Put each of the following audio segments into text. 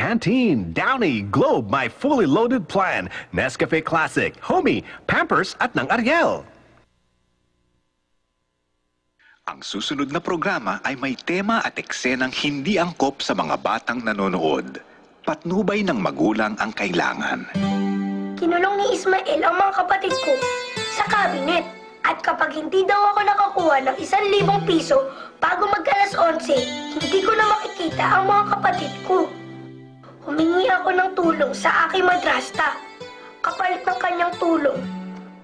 Pantene, Downy, Globe, my fully loaded plan, Nescafe Classic, Homey, Pampers at ng Ariel. Ang susunod na programa ay may tema at eksenang hindi angkop sa mga batang nanonood. Patnubay ng magulang ang kailangan. Kinulong ni Ismael ang mga kapatid ko sa cabinet. At kapag hindi daw ako nakakuha ng 1,000 piso bago mag-alas 11, hindi ko na makikita ang mga kapatid ko. Humingi ako ng tulong sa aking madrasta. Kapalit ng kanyang tulong,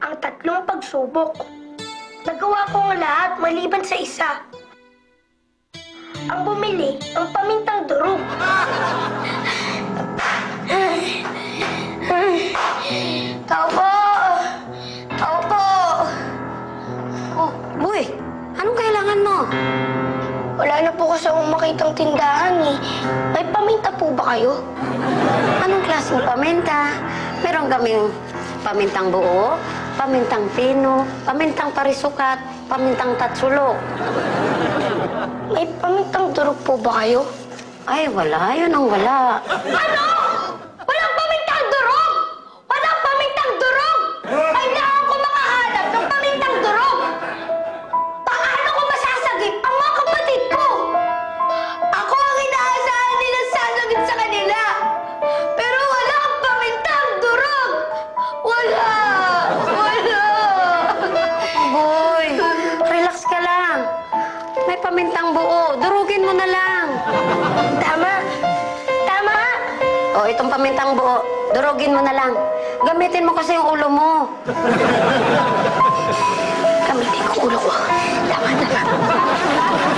ang 3 pagsubok. Nagawa ko ang lahat maliban sa isa. Ang bumili ng pamintang durog. Tao po! Tao po! Oh, boy, anong kailangan mo? Wala na po kasi akong makitang tindahan eh. May paminta po ba kayo? Anong klaseng paminta? Meron kaming pamintang buo, pamintang pino, pamintang parisukat, pamintang tatsulok. May pamintang durog po ba kayo? Ay, wala. Yun ang wala. Ano? Walang pamintang durog! Walang pamintang durog! Kailangan ko makahanap ng pamintang durog! Paano ko masasagip ang mga kapatid ko? Ako ang inaasahan nilang sasagip sa kanila! Pero walang pamintang durog! Wala! Wala! Boy, relax ka lang. May pamintang buo. Durugin mo na lang. Tama! Tama! O, itong pamintang buo. Durugin mo na lang. Gamitin mo kasi yung ulo mo. Gamitin ko ulo ko. Tama, tama.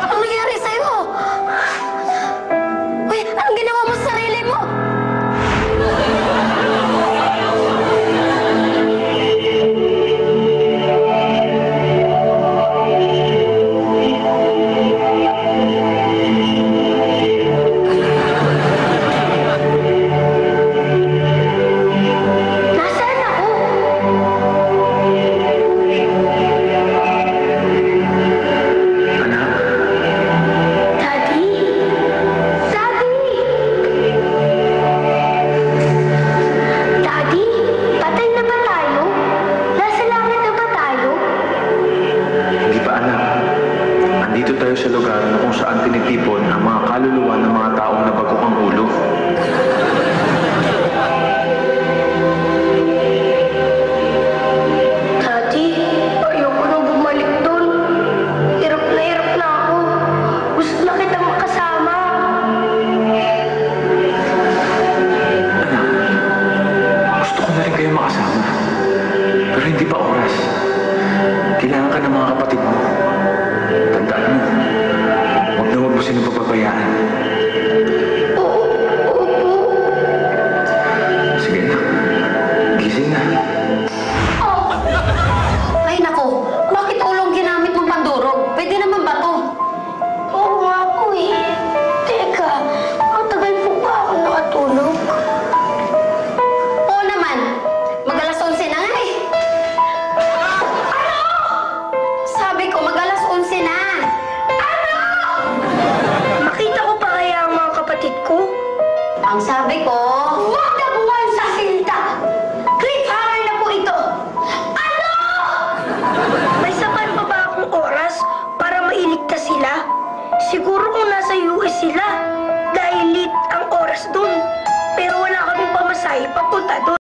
Anong nangyari sa'yo? Uy, anong ginawa mo sa sarili mo? Nasaan ako? Anak, Daddy? Daddy? Daddy? Patay na ba tayo? Nasa langit na ba tayo? hindi pa anak. Andito tayo sa lugar na kung saan tinitipon ang mga kaluluwa ng mga taong nabagok ang ulo. Daddy, ayoko na bumalik doon. Hirap na ako. Gusto na kita makasama. Anak, gusto ko na rin kayo makasama. Pero hindi pa oras. Kailangan ka ng mga kapatid mo. Tandaan mo, huwag na huwag mo silang papabayaan. Oo, opo. Sige anak, gising na. Ay, nako. Bakit ulong ginamit mong pandurog? Pwede naman ba to? Oo nga po eh. Teka, ang tagal po ba ako nakatulog? Oo naman. Mag-alas 11 na nga eh. Sabi ko, mag-alas 11 na. Makita ko pa kaya ang mga kapatid ko? Ang sabi ko, Huwag na buwan sa sinta! Cliffhanger na po ito! Ano? May sapat pa ba akong oras para mailigtas sila? Siguro kung nasa US sila, dahil late ang oras dun. Pero wala kaming pamasahe papunta dun.